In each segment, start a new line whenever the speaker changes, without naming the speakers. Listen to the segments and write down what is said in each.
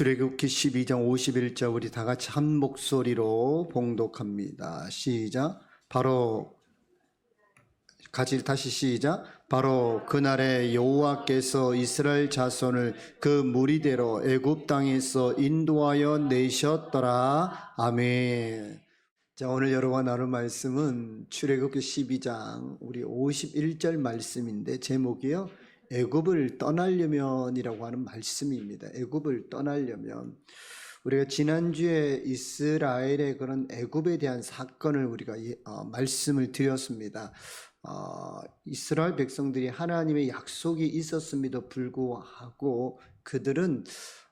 출애굽기 12장 51절 우리 다 같이 한 목소리로 봉독합니다. 시작. 다시 시작. 바로 그날에 여호와께서 이스라엘 자손을 그 무리대로 애굽 땅에서 인도하여 내셨더라. 아멘. 자, 오늘 여러분과 나눌 말씀은 출애굽기 12장 우리 51절 말씀인데 제목이요, 애굽을 떠나려면이라고 하는 말씀입니다. 애굽을 떠나려면. 우리가 지난주에 이스라엘의 그런 애굽에 대한 사건을 우리가 말씀을 드렸습니다. 이스라엘 백성들이 하나님의 약속이 있었음에도 불구하고 그들은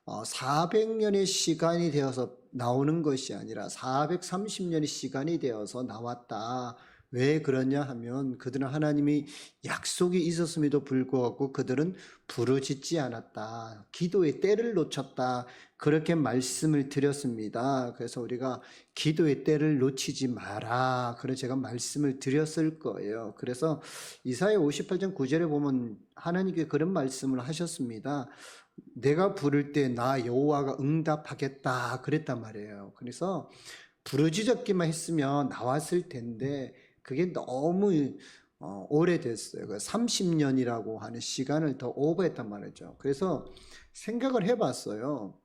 400년의 시간이 되어서 나오는 것이 아니라 430년의 시간이 되어서 나왔다. 왜 그러냐 하면 그들은 하나님이 약속이 있었음에도 불구하고 그들은 부르짖지 않았다. 기도의 때를 놓쳤다. 그렇게 말씀을 드렸습니다. 그래서 우리가 기도의 때를 놓치지 마라. 그래서 제가 말씀을 드렸을 거예요. 그래서 이사야 58장 9절에 보면 하나님께 그런 말씀을 하셨습니다. 내가 부를 때 나 여호와가 응답하겠다 그랬단 말이에요. 그래서 부르짖었기만 했으면 나왔을 텐데 그게 너무 오래됐어요. 30년이라고 하는 시간을 더 오버했단 말이죠. 그래서 생각을 해봤어요.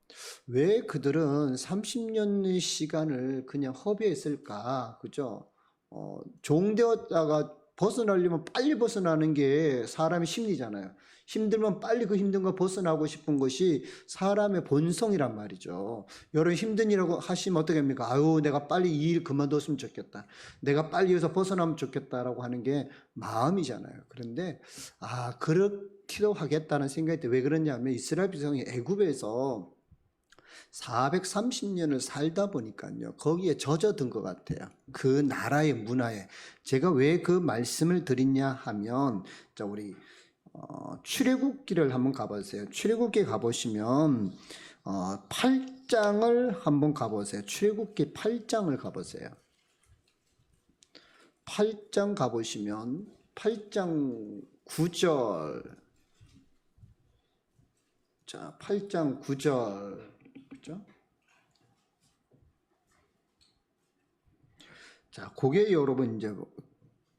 왜 그들은 30년의 시간을 그냥 허비했을까? 그죠? 종되었다가 벗어나려면 빨리 벗어나는 게 사람의 심리잖아요. 힘들면 빨리 그 힘든 거 벗어나고 싶은 것이 사람의 본성이란 말이죠. 여러분 힘든 일이라고 하시면 어떻게 합니까? 아유, 내가 빨리 이 일 그만뒀으면 좋겠다. 내가 빨리 여기서 벗어나면 좋겠다라고 하는 게 마음이잖아요. 그런데 그렇기도 하겠다는 생각이 들어요. 왜 그러냐면 이스라엘 백성이 애굽에서 430년을 살다 보니까요, 거기에 젖어든 것 같아요. 그 나라의 문화에. 제가 왜 그 말씀을 드리냐 하면, 자, 우리 출애굽기를 한번 가보세요. 출애굽기 가보시면 8장을 한번 가보세요. 출애굽기 8장을 가보세요. 8장 가보시면 8장 9절. 자, 8장 9절. 그죠? 자, 그게 여러분 이제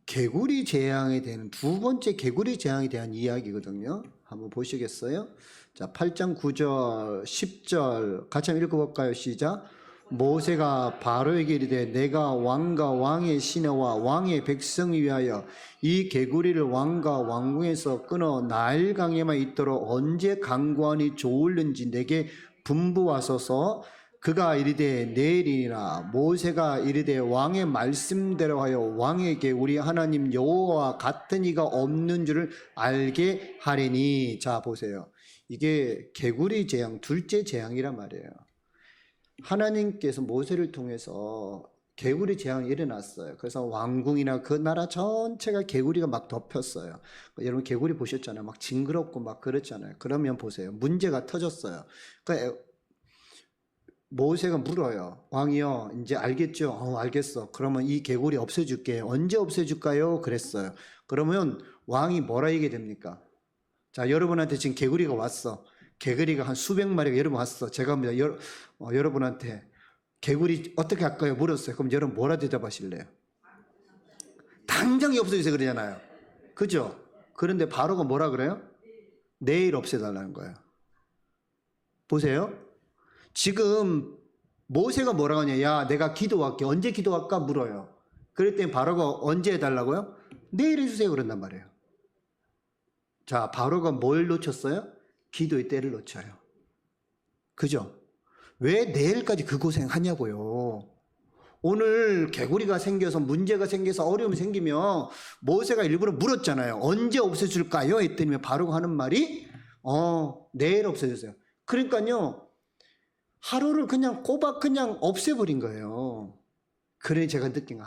개구리 재앙에 대한 두 번째 개구리 재앙에 대한 이야기거든요. 한번 보시겠어요? 자, 8장 9절, 10절 같이 한번 읽어볼까요? 시작. 모세가 바로에게 이르되 내가 왕과 왕의 시내와 왕의 백성을 위하여 이 개구리를 왕과 왕궁에서 끊어 나일강에만 있도록 언제 강구하니 좋을는지 내게 분부하소서. 그가 이르되 내일이니라. 모세가 이르되 왕의 말씀대로 하여 왕에게 우리 하나님 여호와와 같은 이가 없는 줄을 알게 하리니. 자, 보세요. 이게 개구리 재앙, 둘째 재앙이란 말이에요. 하나님께서 모세를 통해서 개구리 재앙이 일어났어요. 그래서 왕궁이나 그 나라 전체가 개구리가 막 덮였어요. 여러분 개구리 보셨잖아요. 막 징그럽고 막 그렇잖아요. 그러면 보세요. 문제가 터졌어요. 그러니까 모세가 물어요. 왕이요, 이제 알겠죠? 알겠어. 그러면 이 개구리 없애줄게. 언제 없애줄까요? 그랬어요. 그러면 왕이 뭐라 얘기해야 됩니까? 자, 여러분한테 지금 개구리가 왔어. 개구리가 한 수백 마리가 여러분 왔어. 제가 여러분한테 개구리 어떻게 할까요? 물었어요. 그럼 여러분 뭐라 대답하실래요? 당장이 없어지세요 그러잖아요. 그죠? 그런데 바로가 뭐라 그래요? 내일 없애달라는 거예요. 보세요. 지금 모세가 뭐라고 하냐? 야, 내가 기도할게. 언제 기도할까? 물어요. 그랬더니 바로가 언제 해달라고요? 내일 해주세요 그런단 말이에요. 자, 바로가 뭘 놓쳤어요? 기도의 때를 놓쳐요. 그죠? 왜 내일까지 그 고생하냐고요. 오늘 개구리가 생겨서 문제가 생겨서 어려움이 생기면 모세가 일부러 물었잖아요. 언제 없애줄까요? 했더니 바로가 하는 말이 내일 없애주세요. 그러니까요, 하루를 그냥 꼬박 그냥 없애버린 거예요. 그러니 제가 느낀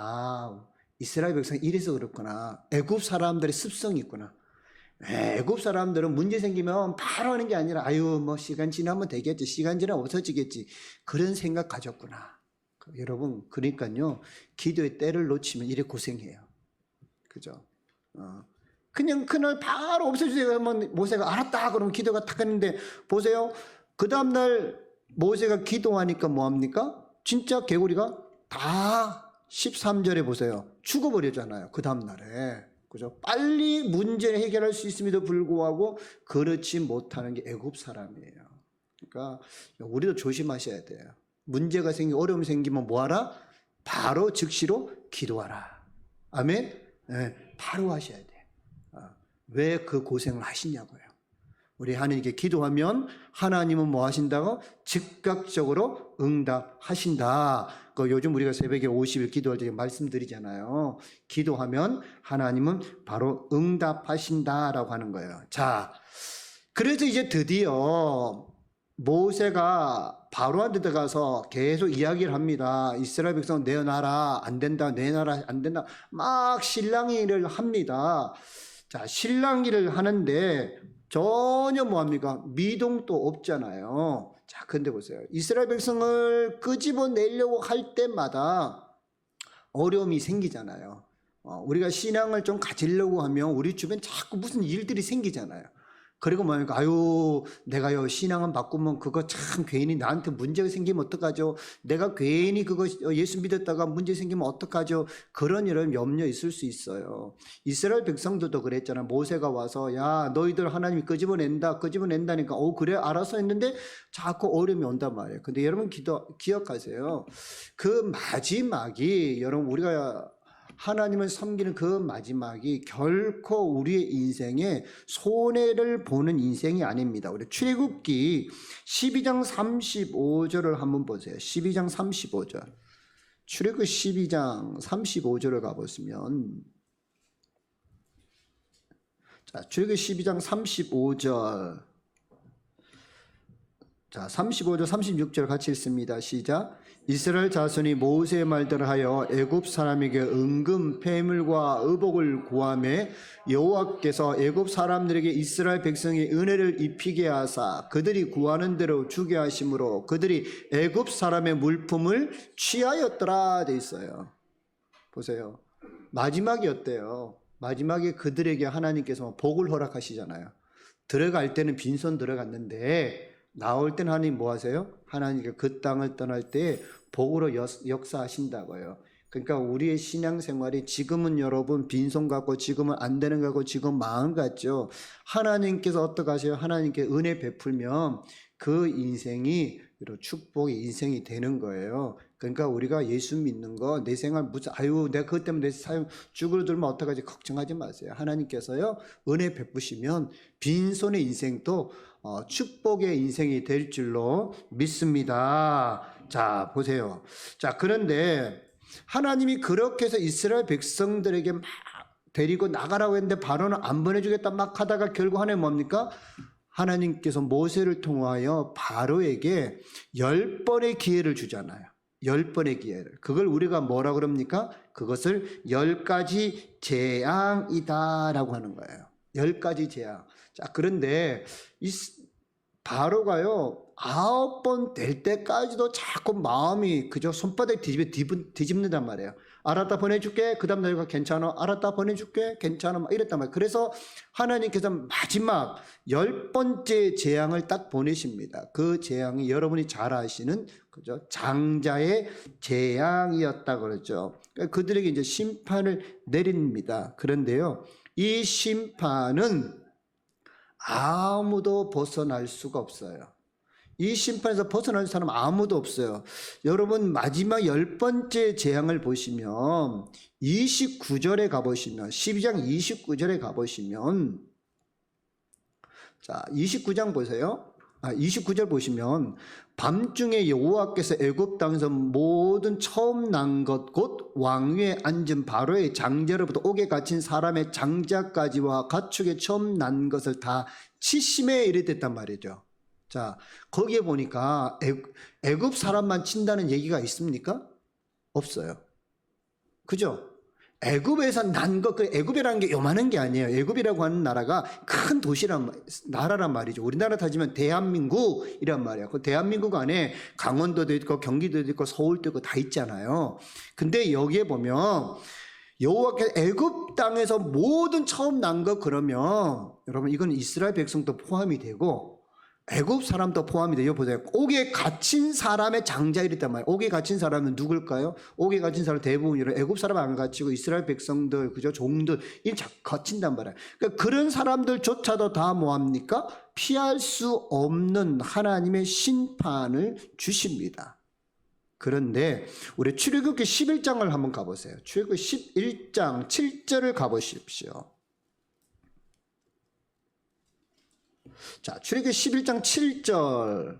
이스라엘 백성이 이래서 그렇구나. 애굽 사람들의 습성이 있구나. 애굽 사람들은 문제 생기면 바로 하는 게 아니라 시간 지나면 되겠지. 시간 지나면 없어지겠지. 그런 생각 가졌구나. 여러분, 그러니까요, 기도의 때를 놓치면 이래 고생해요. 그죠? 그냥 그날 바로 없애주세요 하면 모세가 알았다 그러면 기도가 탁 했는데, 보세요. 그 다음날 모세가 기도하니까 뭐합니까? 진짜 개구리가 다 13절에 보세요. 죽어버렸잖아요. 그 다음날에. 그죠? 빨리 문제를 해결할 수 있음에도 불구하고 그렇지 못하는 게 애굽 사람이에요. 그러니까 우리도 조심하셔야 돼요. 문제가 생기고 어려움이 생기면 뭐하라? 바로 즉시로 기도하라. 아멘? 네, 바로 하셔야 돼요. 왜 그 고생을 하시냐고요. 우리 하나님께 기도하면 하나님은 뭐 하신다고? 즉각적으로 응답하신다. 그 요즘 우리가 새벽에 50일 기도할 때 말씀드리잖아요. 기도하면 하나님은 바로 응답하신다라고 하는 거예요. 자, 그래서 이제 드디어 모세가 바로한테 들어가서 계속 이야기를 합니다. 이스라엘 백성 내어놔라. 안 된다. 내놔라. 안 된다. 막 실랑이를 합니다. 자, 실랑이를 하는데 전혀 뭐합니까? 미동도 없잖아요. 자, 근데 보세요. 이스라엘 백성을 끄집어내려고 할 때마다 어려움이 생기잖아요. 우리가 신앙을 좀 가지려고 하면 우리 주변 자꾸 무슨 일들이 생기잖아요. 그리고 뭐니까 아유 내가요 신앙은 바꾸면 그거 참 괜히 나한테 문제가 생기면 어떡하죠? 내가 괜히 그거 예수 믿었다가 문제 생기면 어떡하죠? 그런 이런 염려 있을 수 있어요. 이스라엘 백성들도 그랬잖아요. 모세가 와서 야 너희들 하나님이 끄집어낸다니까 그래 알아서 했는데 자꾸 어려움이 온단 말이에요. 근데 여러분 기억하세요. 그 마지막이 여러분 우리가 하나님을 섬기는 그 마지막이 결코 우리의 인생에 손해를 보는 인생이 아닙니다. 우리 출애굽기 12장 35절을 한번 보세요. 12장 35절. 출애굽기 12장 35절을 가보시면 자, 출애굽기 12장 35절. 자, 35절 36절 같이 읽습니다. 시작. 이스라엘 자손이 모세의 말대로 하여 애굽 사람에게 은금 패물과 의복을 구하매 여호와께서 애굽 사람들에게 이스라엘 백성의 은혜를 입히게 하사 그들이 구하는 대로 주게 하심으로 그들이 애굽 사람의 물품을 취하였더라 돼 있어요. 보세요. 마지막이 어때요? 마지막에 그들에게 하나님께서 복을 허락하시잖아요. 들어갈 때는 빈손 들어갔는데 나올 때는 하나님 뭐 하세요? 하나님께 그 땅을 떠날 때 복으로 역사하신다고요. 그러니까 우리의 신앙생활이 지금은 여러분 빈손 같고 지금은 안 되는 것 같고 지금 마음 같죠. 하나님께서 어떻게 하세요? 하나님께 은혜 베풀면 그 인생이 축복의 인생이 되는 거예요. 그러니까 우리가 예수 믿는 거 내 생활 무슨 내가 그것 때문에 내 삶 쭈그러들면 어떡하지 걱정하지 마세요. 하나님께서요 은혜 베푸시면 빈손의 인생도 축복의 인생이 될 줄로 믿습니다. 자 보세요. 자 그런데 하나님이 그렇게 해서 이스라엘 백성들에게 막 데리고 나가라고 했는데 바로는 안 보내주겠다 막 하다가 결국 하나님 뭡니까? 하나님께서 모세를 통하여 바로에게 10번의 기회를 주잖아요. 10번의 기회를. 그걸 우리가 뭐라 그럽니까? 그것을 10가지 재앙이다라고 하는 거예요. 10가지 재앙. 자, 그런데 이 바로가요 9번 될 때까지도 자꾸 마음이 그저 손바닥 뒤집는단 말이에요. 알았다 보내줄게. 그 다음 너희가 괜찮아. 알았다 보내줄게. 괜찮아. 막 이랬단 말이에요. 그래서 하나님께서 마지막 10번째 재앙을 딱 보내십니다. 그 재앙이 여러분이 잘 아시는 그죠? 장자의 재앙이었다 그러죠. 그러니까 그들에게 이제 심판을 내립니다. 그런데요, 이 심판은 아무도 벗어날 수가 없어요. 이 심판에서 벗어날 사람 아무도 없어요. 여러분 마지막 10번째 재앙을 보시면 29절에 가보시면 12장 29절에 가보시면 자 29장 보세요. 29절 보시면 밤중에 여호와께서 애굽 땅에서 모든 처음 난 것 곧 왕위에 앉은 바로의 장자로부터 옥에 갇힌 사람의 장자까지와 가축에 처음 난 것을 다 치심에 이르댔단 말이죠. 자 거기에 보니까 애굽 사람만 친다는 얘기가 있습니까? 없어요. 그죠? 애굽에서 난 것, 애굽이라는 게 요만한 게 아니에요. 애굽이라고 하는 나라가 큰 나라란 말이죠. 우리나라 따지면 대한민국이란 말이에요. 그 대한민국 안에 강원도도 있고 경기도도 있고 서울도 있고 다 있잖아요. 근데 여기에 보면 여호와께서 애굽 땅에서 모든 처음 난 것 그러면 여러분 이건 이스라엘 백성도 포함이 되고 애굽 사람도 포함이 돼요. 보세요. 옥에 갇힌 사람의 장자이랬단 말이에요. 옥에 갇힌 사람은 누굴까요? 옥에 갇힌 사람 대부분 이런 애굽 사람 안 갇히고 이스라엘 백성들, 그죠? 종들 이 갇힌단 말이에요. 그러니까 그런 사람들조차도 다 뭐합니까? 피할 수 없는 하나님의 심판을 주십니다. 그런데 우리 출애굽기 11장을 한번 가보세요. 출애굽기 11장 7절을 가보십시오. 자, 출애굽기 11장 7절.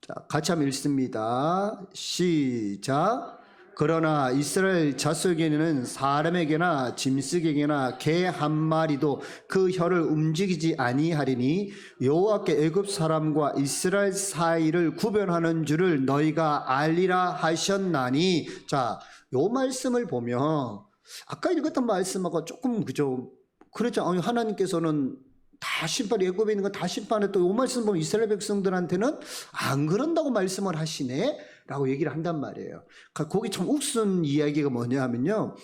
자, 같이 한번 읽습니다. 시작. 그러나 이스라엘 자손에게는 사람에게나 짐승에게나 개 한 마리도 그 혀를 움직이지 아니하리니 여호와께 애굽 사람과 이스라엘 사이를 구별하는 줄을 너희가 알리라 하셨나니. 자, 요 말씀을 보면 아까 읽었던 말씀하고 조금 그죠? 그렇죠. 하나님께서는 다 심판, 애굽에 있는 거 다 심판해. 또 이 말씀 보면 이스라엘 백성들한테는 안 그런다고 말씀을 하시네 라고 얘기를 한단 말이에요. 거기 참 욱슨 이야기가 뭐냐 하면요,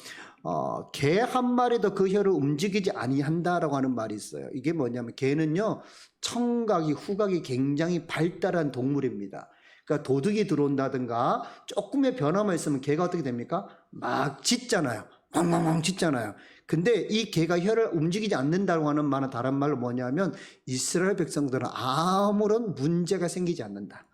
개 한 마리도 그 혀를 움직이지 아니한다라고 하는 말이 있어요. 이게 뭐냐면 개는요, 청각이, 후각이 굉장히 발달한 동물입니다. 그러니까 도둑이 들어온다든가 조금의 변화만 있으면 개가 어떻게 됩니까? 막 짖잖아요. 왕왕왕 짖잖아요. 근데 이 개가 혀를 움직이지 않는다고 하는 말은 다른 말로 뭐냐면 이스라엘 백성들은 아무런 문제가 생기지 않는다.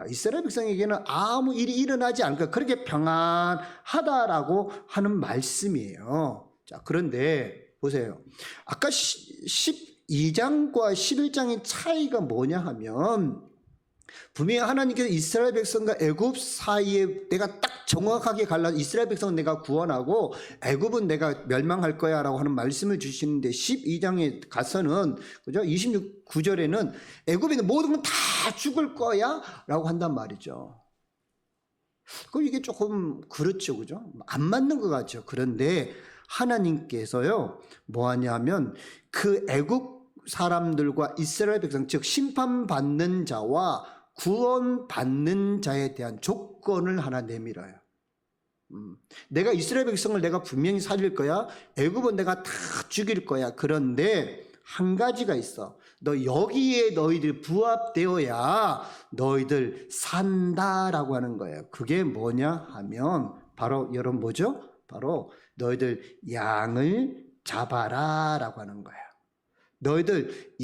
이스라엘 백성에게는 아무 일이 일어나지 않고 그렇게 평안하다라고 하는 말씀이에요. 자, 그런데 보세요. 아까 12장과 11장의 차이가 뭐냐 하면 분명히 하나님께서 이스라엘 백성과 애굽 사이에 내가 딱 정확하게 갈라, 이스라엘 백성은 내가 구원하고 애굽은 내가 멸망할 거야 라고 하는 말씀을 주시는데 12장에 가서는, 그죠? 26절에는 애굽에 있는 모든 건 다 죽을 거야 라고 한단 말이죠. 그럼 이게 조금 그렇죠, 그죠? 안 맞는 것 같죠. 그런데 하나님께서요 뭐 하냐면 그 애굽 사람들과 이스라엘 백성, 즉 심판받는 자와 구원받는 자에 대한 조건을 하나 내밀어요. 내가 이스라엘 백성을 내가 분명히 살릴 거야. 애굽은 내가 다 죽일 거야. 그런데 한 가지가 있어. 너 여기에 너희들 부합되어야 너희들 산다라고 하는 거예요. 그게 뭐냐 하면 바로 여러분 뭐죠? 바로 너희들 양을 잡아라 라고 하는 거예요. 너희들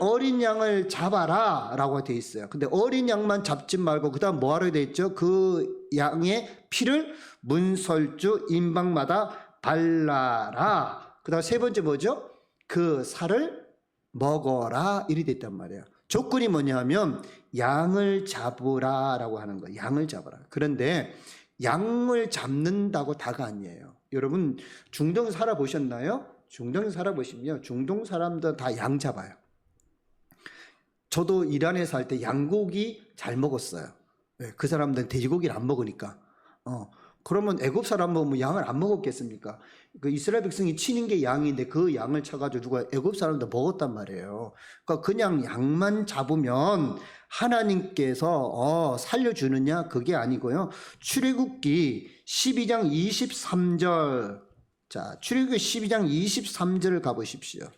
어린 양을 잡아라 라고 되어 있어요. 근데 어린 양만 잡지 말고 그 다음 뭐 하러 되어 있죠? 그 양의 피를 문설주 임방마다 발라라. 그 다음 세 번째 뭐죠? 그 살을 먹어라. 이리 됐단 말이에요. 조건이 뭐냐 하면 양을 잡으라 라고 하는 거예요. 양을 잡아라. 그런데 양을 잡는다고 다가 아니에요. 여러분 중동 살아보셨나요? 중동 살아보시면 중동 사람들 다 양 잡아요. 저도 이란에 살 때 양고기 잘 먹었어요. 그 사람들은 돼지고기를 안 먹으니까. 그러면 애굽 사람은 뭐 양을 안 먹었겠습니까? 그 이스라엘 백성이 치는 게 양인데 그 양을 쳐가지고 누가 애굽 사람도 먹었단 말이에요. 그러니까 그냥 양만 잡으면 하나님께서 살려주느냐? 그게 아니고요. 출애굽기 12장 23절. 자, 출애굽기 12장 23절을 가보십시오.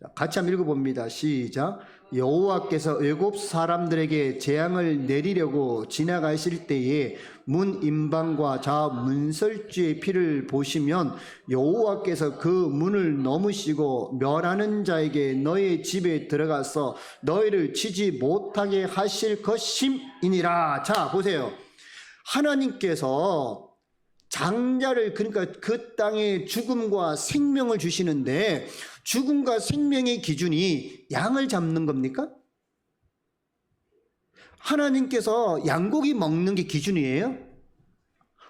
자, 같이 한번 읽어봅니다. 시작. 여호와께서 애굽 사람들에게 재앙을 내리려고 지나가실 때에 문 임방과 좌 문설주의 피를 보시면 여호와께서 그 문을 넘으시고 멸하는 자에게 너의 집에 들어가서 너희를 치지 못하게 하실 것임이니라. 자, 보세요. 하나님께서 장자를, 그러니까 그 땅에 죽음과 생명을 주시는데 죽음과 생명의 기준이 양을 잡는 겁니까? 하나님께서 양고기 먹는 게 기준이에요?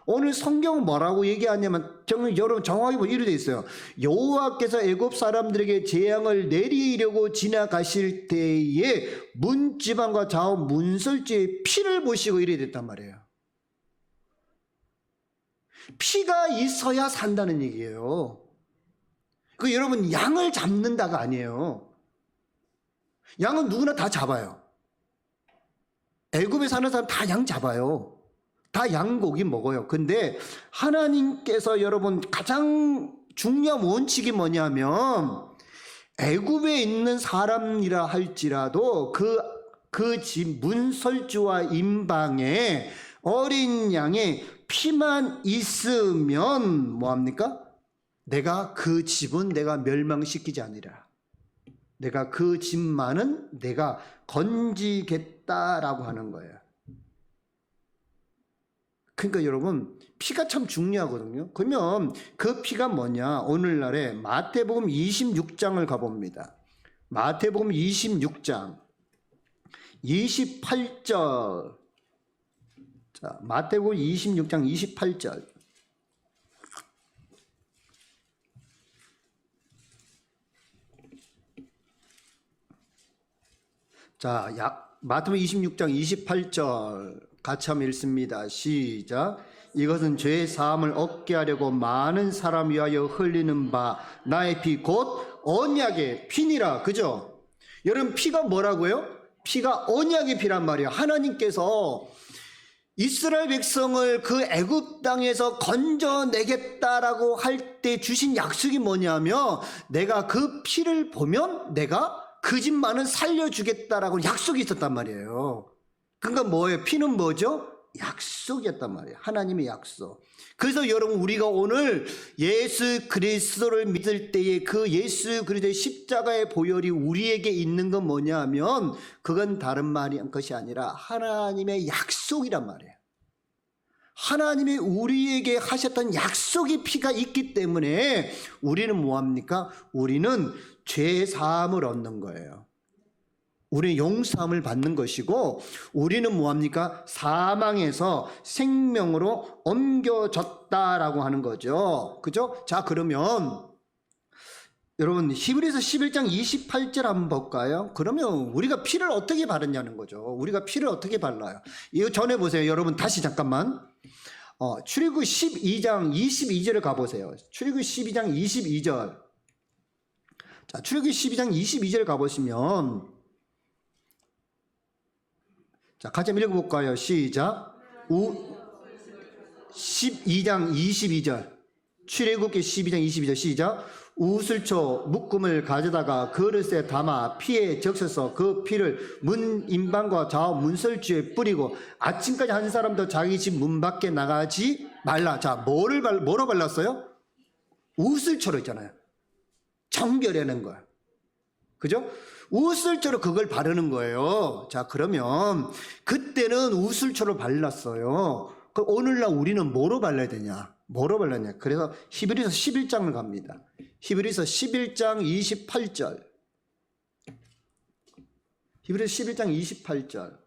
오늘 성경은 뭐라고 얘기하냐면 여러분 정확히 보면 이렇게 되어 있어요. 여호와께서 애굽 사람들에게 재앙을 내리려고 지나가실 때에 문지방과 좌우 문설주의 피를 보시고 이래 됐단 말이에요. 피가 있어야 산다는 얘기예요. 그 여러분 양을 잡는다가 아니에요. 양은 누구나 다 잡아요. 애굽에 사는 사람 다 양 잡아요. 다 양고기 먹어요. 근데 하나님께서 여러분 가장 중요한 원칙이 뭐냐면 애굽에 있는 사람이라 할지라도 그 집 문설주와 임방에 어린 양의 피만 있으면 뭐합니까? 내가 그 집은 내가 멸망시키지 아니라 내가 그 집만은 내가 건지겠다라고 하는 거예요. 그러니까 여러분 피가 참 중요하거든요. 그러면 그 피가 뭐냐? 오늘날에 마태복음 26장을 가봅니다. 마태복음 26장 28절. 자, 마태복음 26장 28절. 자, 마태복음 26장 28절 같이 한번 읽습니다. 시작. 이것은 죄의 사함을 얻게 하려고 많은 사람 위하여 흘리는 바 나의 피 곧 언약의 피니라. 그죠? 여러분 피가 뭐라고요? 피가 언약의 피란 말이에요. 하나님께서 이스라엘 백성을 그 애굽 땅에서 건져내겠다라고 할 때 주신 약속이 뭐냐면 내가 그 피를 보면 내가 그 집만은 살려주겠다라고 약속이 있었단 말이에요. 그러니까 뭐예요? 피는 뭐죠? 약속이었단 말이에요. 하나님의 약속. 그래서 여러분 우리가 오늘 예수 그리스도를 믿을 때에 그 예수 그리스도의 십자가의 보혈이 우리에게 있는 건 뭐냐 하면 그건 다른 것이 아니라 하나님의 약속이란 말이에요. 하나님이 우리에게 하셨던 약속의 피가 있기 때문에 우리는 뭐합니까? 우리는 죄 사함을 얻는 거예요. 우리는 용서함을 받는 것이고 우리는 뭐합니까? 사망에서 생명으로 옮겨졌다라고 하는 거죠. 그죠? 자, 그러면 여러분 히브리서 11장 28절 한번 볼까요? 그러면 우리가 피를 어떻게 바르냐는 거죠. 우리가 피를 어떻게 발라요? 이거 전에 보세요. 여러분 다시 잠깐만. 출애굽 12장 22절을 가보세요. 출애굽 12장 22절. 자, 출애굽 12장 22절 가보시면 자, 같이 한번 읽어볼까요? 시작. 12장 22절. 출애굽기 12장 22절 시작. 우슬초 묶음을 가져다가 그릇에 담아 피에 적셔서 그 피를 문 임방과 좌우 문설주에 뿌리고 아침까지 한 사람도 자기 집 문 밖에 나가지 말라. 자, 뭐로 발랐어요? 우슬초로 있잖아요. 정결하는 거야. 그죠? 우슬초로 그걸 바르는 거예요. 자, 그러면 그때는 우슬초로 발랐어요. 그럼 오늘날 우리는 뭐로 발라야 되냐? 뭐로 발랐냐? 그래서 히브리서 11장을 갑니다. 히브리서 11장 28절. 히브리서 11장 28절.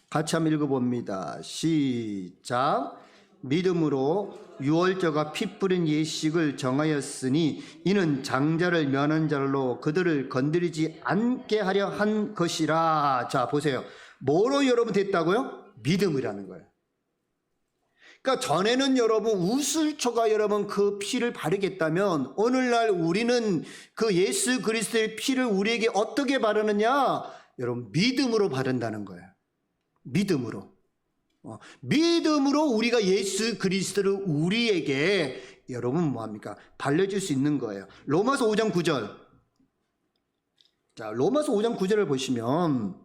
같이 한번 읽어봅니다. 시작. 믿음으로 유월절과 피 뿌린 예식을 정하였으니 이는 장자를 면한 자로 그들을 건드리지 않게 하려 한 것이라. 자, 보세요. 뭐로 여러분 됐다고요? 믿음이라는 거예요. 그러니까 전에는 여러분 우슬초가 여러분 그 피를 바르겠다면 오늘날 우리는 그 예수 그리스도의 피를 우리에게 어떻게 바르느냐? 여러분 믿음으로 바른다는 거예요. 믿음으로. 믿음으로 우리가 예수 그리스도를 우리에게 여러분 뭐합니까? 발려줄 수 있는 거예요. 로마서 5장 9절. 자, 로마서 5장 9절을 보시면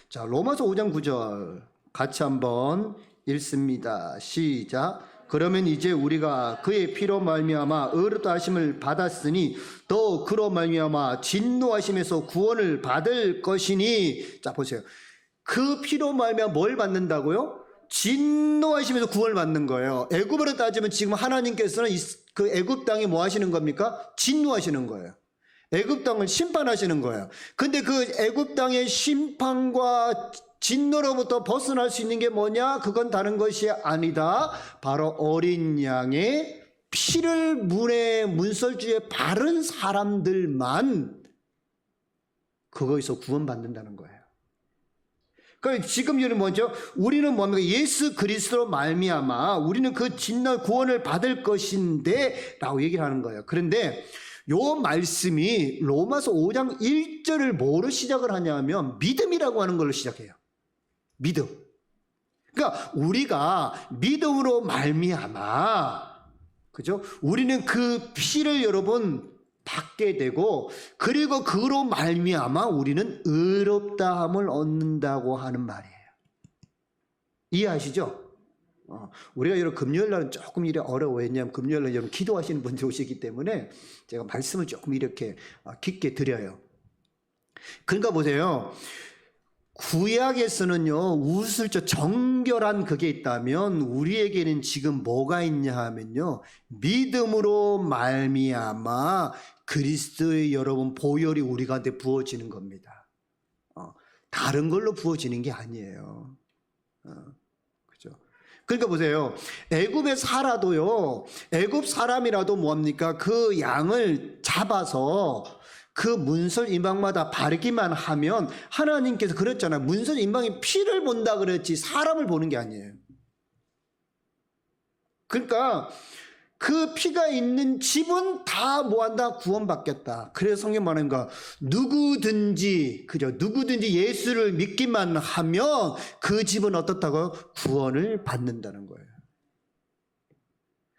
자, 로마서 5장 9절 같이 한번 읽습니다. 시작. 그러면 이제 우리가 그의 피로 말미암아 의롭다 하심을 받았으니 또 그로 말미암아 진노하심에서 구원을 받을 것이니. 자, 보세요. 그 피로 말미암아 뭘 받는다고요? 진노하심에서 구원을 받는 거예요. 애굽으로 따지면 지금 하나님께서는 그 애굽 땅에 뭐 하시는 겁니까? 진노하시는 거예요. 애굽 땅을 심판하시는 거예요. 근데 그 애굽 땅의 심판과 진노로부터 벗어날 수 있는 게 뭐냐? 그건 다른 것이 아니다. 바로 어린 양의 피를 문설주에 바른 사람들만 그거에서 구원받는다는 거예요. 그러니까 지금 여러분 먼저 우리는 뭡니까? 예수 그리스도로 말미암아 우리는 그 진노 구원을 받을 것인데 라고 얘기를 하는 거예요. 그런데 요 말씀이 로마서 5장 1절을 뭐로 시작을 하냐면 믿음이라고 하는 걸로 시작해요. 믿음. 그러니까 우리가 믿음으로 말미암아, 그죠? 우리는 그 피를 여러분 받게 되고, 그리고 그로 말미암아 우리는 의롭다함을 얻는다고 하는 말이에요. 이해하시죠? 우리가 여러분 금요일 날은 조금 이래 어려워요. 왜냐하면 금요일 날 여러분 기도하시는 분들이 오시기 때문에 제가 말씀을 조금 이렇게 깊게 드려요. 그러니까 보세요. 구약에서는요, 우슬적 정결한 그게 있다면 우리에게는 지금 뭐가 있냐 하면요, 믿음으로 말미암아 그리스도의 여러분 보혈이 우리 가운데 부어지는 겁니다. 다른 걸로 부어지는 게 아니에요. 그죠? 그러니까 보세요. 애굽에 살아도요, 애굽 사람이라도 뭐합니까? 그 양을 잡아서 그 문설 임방마다 바르기만 하면, 하나님께서 그랬잖아요. 문설 임방이 피를 본다 그랬지 사람을 보는 게 아니에요. 그러니까 그 피가 있는 집은 다 뭐한다? 구원받겠다. 그래서 성경 말하는 거, 누구든지, 그죠? 누구든지 예수를 믿기만 하면 그 집은 어떻다고요? 구원을 받는다는 거예요.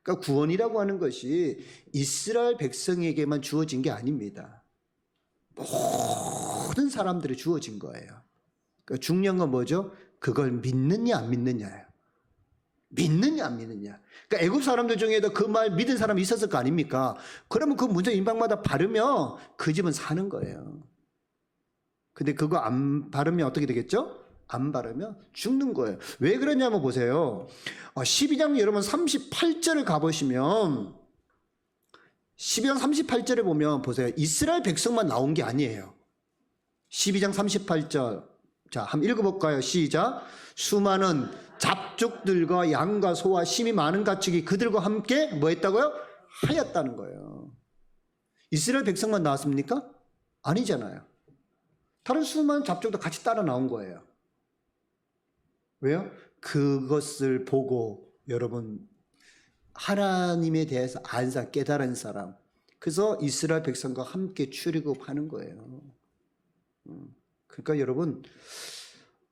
그러니까 구원이라고 하는 것이 이스라엘 백성에게만 주어진 게 아닙니다. 모든 사람들이 주어진 거예요. 그러니까 중요한 건 뭐죠? 그걸 믿느냐 안 믿느냐예요. 믿느냐 안 믿느냐. 그러니까 애굽 사람들 중에도 그 말 믿은 사람이 있었을 거 아닙니까? 그러면 그 문서 임방마다 바르면 그 집은 사는 거예요. 근데 그거 안 바르면 어떻게 되겠죠? 안 바르면 죽는 거예요. 왜 그러냐면 보세요. 12장 여러분 38절을 가보시면, 12장 38절에 보면 보세요. 이스라엘 백성만 나온 게 아니에요. 12장 38절. 자, 한번 읽어볼까요? 시작. 수많은 잡족들과 양과 소와 심이 많은 가축이 그들과 함께 뭐 했다고요? 하였다는 거예요. 이스라엘 백성만 나왔습니까? 아니잖아요. 다른 수많은 잡족도 같이 따라 나온 거예요. 왜요? 그것을 보고 여러분 하나님에 대해서 아는 사람, 깨달은 사람, 그래서 이스라엘 백성과 함께 출애굽하는 거예요. 그러니까 여러분,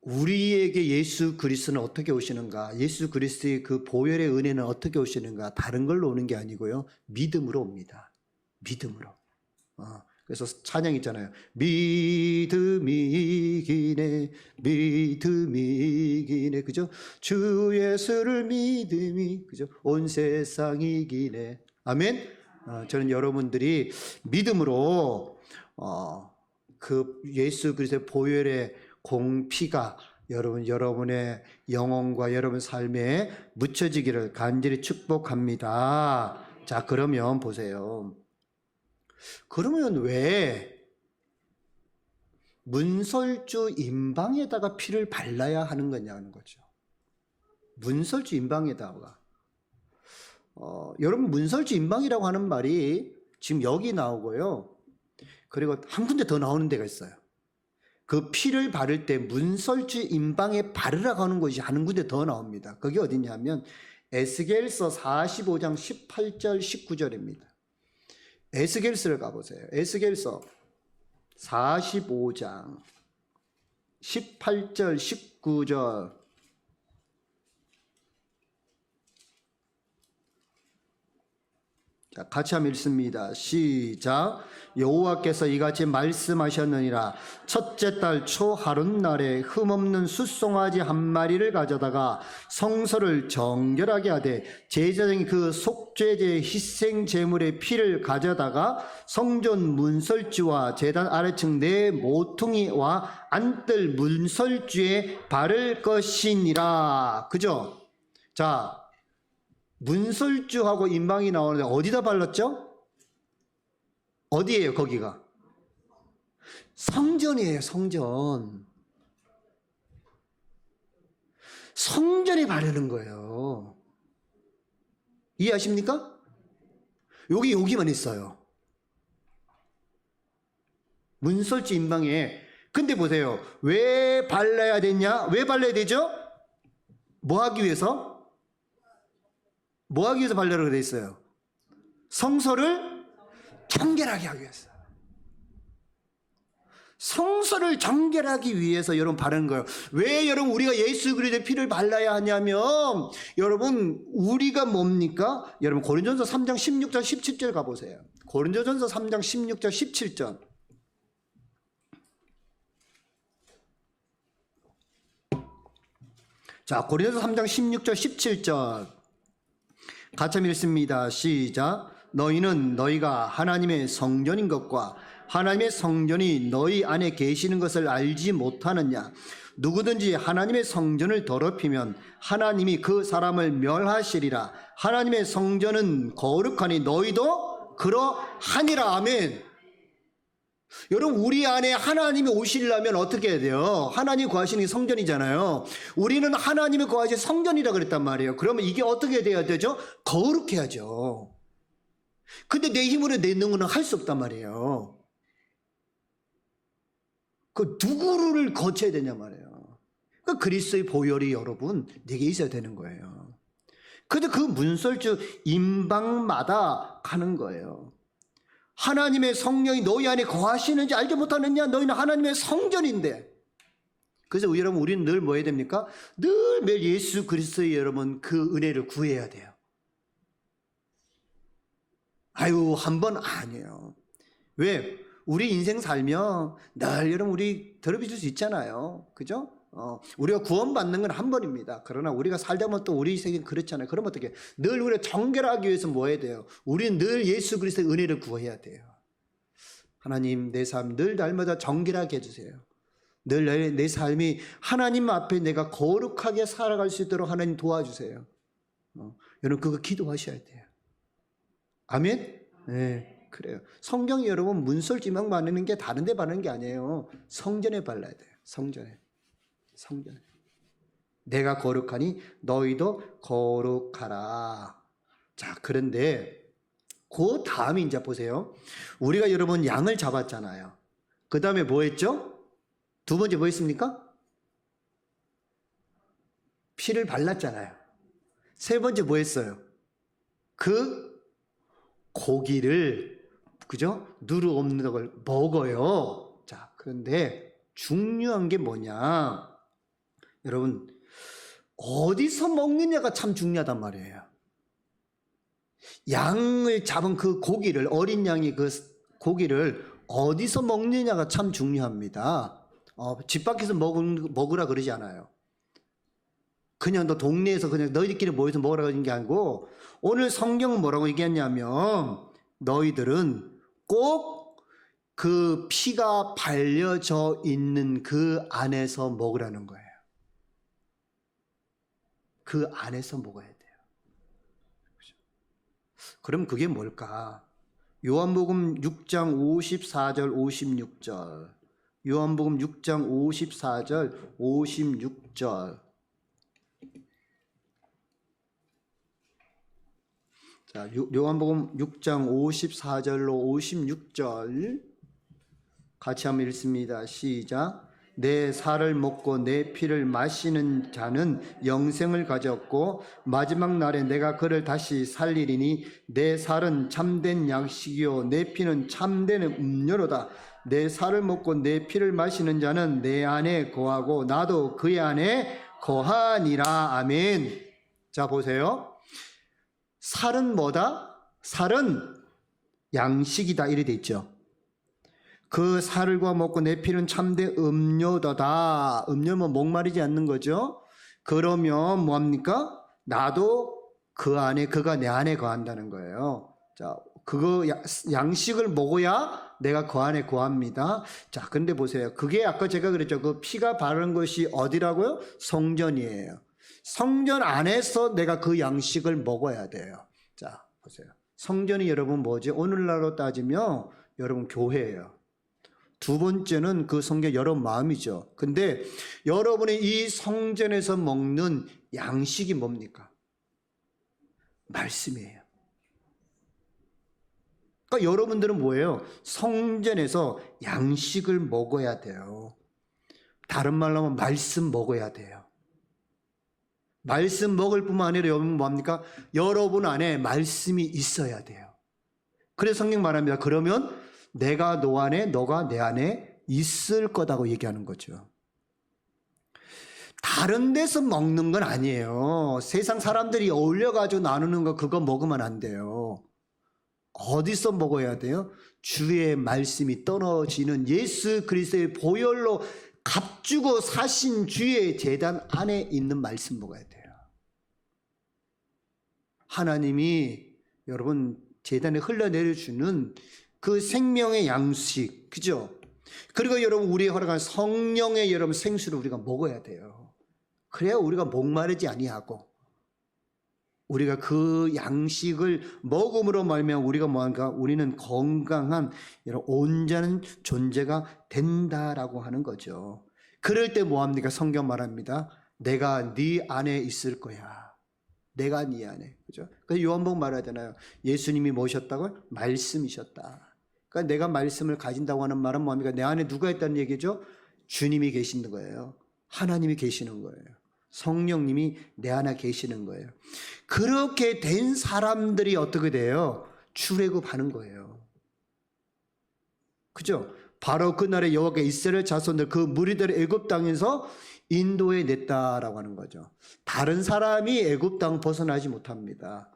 우리에게 예수 그리스도는 어떻게 오시는가, 예수 그리스도의 그 보혈의 은혜는 어떻게 오시는가, 다른 걸로 오는 게 아니고요, 믿음으로 옵니다. 믿음으로. 그래서 찬양 있잖아요. 믿음이 이기네, 믿음이 이기네, 그죠? 주 예수를 믿음이, 그죠? 온 세상이 이기네. 아멘. 저는 여러분들이 믿음으로 그 예수 그리스도의 보혈의 공피가 여러분의 영혼과 여러분 삶에 묻혀지기를 간절히 축복합니다. 자, 그러면 보세요. 그러면 왜 문설주 임방에다가 피를 발라야 하는 거냐는 거죠. 문설주 임방에다가. 여러분, 문설주 임방이라고 하는 말이 지금 여기 나오고요. 그리고 한 군데 더 나오는 데가 있어요. 그 피를 바를 때 문설주 임방에 바르라고 하는 것이 한 군데 더 나옵니다. 그게 어디냐면 에스겔서 45장 18절 19절입니다. 에스겔서를 가보세요. 에스겔서 45장 18절 19절. 자, 같이 한번 읽습니다. 시작. 여호와께서 이같이 말씀하셨느니라. 첫째 달 초하룻날에 흠없는 숫송아지 한 마리를 가져다가 성소를 정결하게 하되 제사장이 그 속죄제 희생 제물의 피를 가져다가 성전 문설주와 제단 아래층 네 모퉁이와 안뜰 문설주에 바를 것이니라. 그죠? 자, 문설주하고 임방이 나오는데 어디다 발랐죠? 어디예요, 거기가? 성전이에요, 성전. 성전에 바르는 거예요. 이해하십니까? 여기만 있어요. 문설주 임방에. 근데 보세요. 왜 발라야 되냐? 왜 발라야 되죠? 뭐 하기 위해서? 뭐 하기 위해서 발라라고 돼 있어요? 성소를 정결하게 하기 위해서. 성소를 정결하기 위해서 여러분 바르는 거예요. 왜 여러분 우리가 예수 그리스도의 피를 발라야 하냐면, 여러분 우리가 뭡니까? 여러분 고린도전서 3장 16절 17절 가보세요. 고린도전서 3장 16절 17절. 자, 고린도전서 3장 16절 17절 같이 읽습니다. 시작. 너희는 너희가 하나님의 성전인 것과 하나님의 성전이 너희 안에 계시는 것을 알지 못하느냐? 누구든지 하나님의 성전을 더럽히면 하나님이 그 사람을 멸하시리라. 하나님의 성전은 거룩하니 너희도 그러하니라. 아멘. 여러분 우리 안에 하나님이 오시려면 어떻게 해야 돼요? 하나님이 거하시는 게 성전이잖아요. 우리는 하나님이 거하시는 성전이라 그랬단 말이에요. 그러면 이게 어떻게 돼야 되죠? 거룩해야죠. 근데 내 힘으로 내 능으로는 할 수 없단 말이에요. 그 누구를 거쳐야 되냐 말이에요. 그 그리스도의 보혈이 여러분 내게 있어야 되는 거예요. 그런데 그 문설주 임방마다 가는 거예요. 하나님의 성령이 너희 안에 거하시는지 알지 못하느냐? 너희는 하나님의 성전인데. 그래서 여러분 우리는 늘 뭐 해야 됩니까? 늘 매일 예수 그리스도의 여러분 그 은혜를 구해야 돼요. 아유 한 번 아니에요. 왜? 우리 인생 살면 늘 여러분 우리 더럽혀질 수 있잖아요. 그죠? 우리가 구원받는 건 한 번입니다. 그러나 우리가 살다 보면 또 우리 세계는 그렇잖아요. 그러면 어떻게? 늘 우리가 정결하기 위해서 뭐 해야 돼요? 우리는 늘 예수 그리스도의 은혜를 구해야 돼요. 하나님 내 삶 늘 날마다 정결하게 해주세요. 늘 내 삶이 하나님 앞에 내가 거룩하게 살아갈 수 있도록 하나님 도와주세요. 여러분 그거 기도하셔야 돼요. 아멘? 네. 그래요. 성경이 여러분 문설지만 바르는 게 다른 데 바르는 게 아니에요. 성전에 발라야 돼요. 성전에. 내가 거룩하니 너희도 거룩하라. 자, 그런데 그 다음에 이제 보세요. 우리가 여러분 양을 잡았잖아요. 그 다음에 뭐 했죠? 두 번째 뭐 했습니까? 피를 발랐잖아요. 세 번째 뭐 했어요? 그 고기를 그죠? 누루 없는 걸 먹어요. 자, 그런데 중요한 게 뭐냐? 여러분, 어디서 먹느냐가 참 중요하단 말이에요. 양을 잡은 그 고기를, 어린 양이 그 고기를 어디서 먹느냐가 참 중요합니다. 집 밖에서 먹으라 그러지 않아요. 그냥 너 동네에서 그냥 너희들끼리 모여서 먹으라 그러는 게 아니고, 오늘 성경은 뭐라고 얘기했냐면, 너희들은 꼭 그 피가 발려져 있는 그 안에서 먹으라는 거예요. 그 안에서 먹어야 돼요. 그럼 그게 뭘까? 요한복음 6장 54절 56절. 요한복음 6장 54절 56절. 자, 요한복음 6장 54절로 56절 같이 한번 읽습니다. 시작. 내 살을 먹고 내 피를 마시는 자는 영생을 가졌고 마지막 날에 내가 그를 다시 살리리니 내 살은 참된 양식이요 내 피는 참된 음료로다. 내 살을 먹고 내 피를 마시는 자는 내 안에 거하고 나도 그의 안에 거하니라. 아멘. 자, 보세요. 살은 뭐다? 살은 양식이다 이래 돼 있죠. 그 살과 먹고 내 피는 참된 음료다. 음료면 목마르지 않는 거죠. 그러면 뭐합니까? 나도 그 안에, 그가 내 안에 거한다는 거예요. 자, 그거 양식을 먹어야 내가 그 안에 거합니다. 자, 근데 보세요. 그게 아까 제가 그랬죠. 그 피가 바른 것이 어디라고요? 성전이에요. 성전 안에서 내가 그 양식을 먹어야 돼요. 자, 보세요. 성전이 여러분 뭐지? 오늘날로 따지면 여러분 교회예요. 두 번째는 그 성경 여러분 마음이죠. 근데 여러분이 이 성전에서 먹는 양식이 뭡니까? 말씀이에요. 그러니까 여러분들은 뭐예요? 성전에서 양식을 먹어야 돼요. 다른 말로 하면 말씀 먹어야 돼요. 말씀 먹을 뿐만 아니라 여러분 뭐합니까? 여러분 안에 말씀이 있어야 돼요. 그래서 성경 말합니다. 그러면 내가 너 안에, 너가 내 안에 있을 거다고 얘기하는 거죠. 다른 데서 먹는 건 아니에요. 세상 사람들이 어울려가지고 나누는 거 그거 먹으면 안 돼요. 어디서 먹어야 돼요? 주의 말씀이 떨어지는 예수 그리스도의 보혈로 값주고 사신 주의 제단 안에 있는 말씀 먹어야 돼요. 하나님이 여러분 제단에 흘러내려주는 그 생명의 양식, 그죠? 그리고 여러분 우리의 허락한 성령의 여러분 생수를 우리가 먹어야 돼요. 그래야 우리가 목마르지 아니하고 우리가 그 양식을 먹음으로 말미암아 우리가 뭐한가? 우리는 건강한 온전한 존재가 된다라고 하는 거죠. 그럴 때 뭐합니까? 성경 말합니다. 내가 네 안에 있을 거야. 내가 네 안에. 그죠? 그래서 요한복음 말하잖아요. 예수님이 뭐셨다고? 말씀이셨다. 그러니까 내가 말씀을 가진다고 하는 말은 뭐합니까? 내 안에 누가 있다는 얘기죠? 주님이 계시는 거예요. 하나님이 계시는 거예요. 성령님이 내 안에 계시는 거예요. 그렇게 된 사람들이 어떻게 돼요? 출애굽하는 거예요. 그죠? 바로 그날에 여호와가 이스라엘 자손들 그 무리들을 애굽 땅에서 인도해 냈다라고 하는 거죠. 다른 사람이 애굽 땅 벗어나지 못합니다.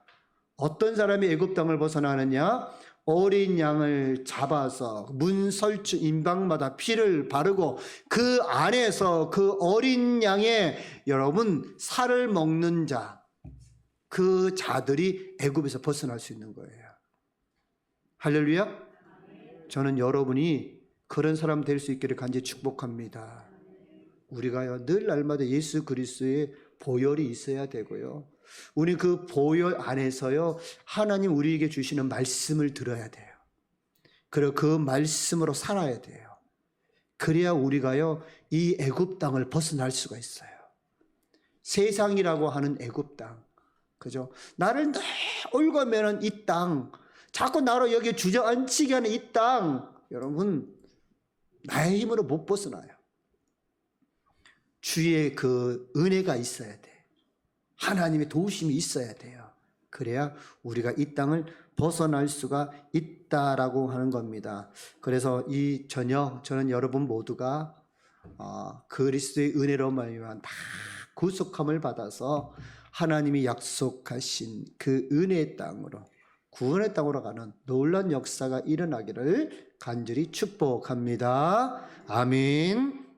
어떤 사람이 애굽 땅을 벗어나느냐? 어린 양을 잡아서 문설주 임방마다 피를 바르고 그 안에서 그 어린 양의 여러분 살을 먹는 자, 그 자들이 애굽에서 벗어날 수 있는 거예요. 할렐루야. 저는 여러분이 그런 사람 될 수 있기를 간절히 축복합니다. 우리가요 늘 날마다 예수 그리스도의 보혈이 있어야 되고요. 우리 그 보혈 안에서요 하나님 우리에게 주시는 말씀을 들어야 돼요. 그리고 그 말씀으로 살아야 돼요. 그래야 우리가요 이 애굽 땅을 벗어날 수가 있어요. 세상이라고 하는 애굽 땅, 그죠? 나를 늘 올가매는 이 땅, 자꾸 나로 여기 주저앉히게 하는 이 땅, 여러분 나의 힘으로 못 벗어나요. 주의 그 은혜가 있어야 돼. 하나님의 도우심이 있어야 돼요. 그래야 우리가 이 땅을 벗어날 수가 있다라고 하는 겁니다. 그래서 이 저녁 저는 여러분 모두가 그리스도의 은혜로 말미암아 다 구속함을 받아서 하나님이 약속하신 그 은혜의 땅으로 구원의 땅으로 가는 놀라운 역사가 일어나기를 간절히 축복합니다. 아멘.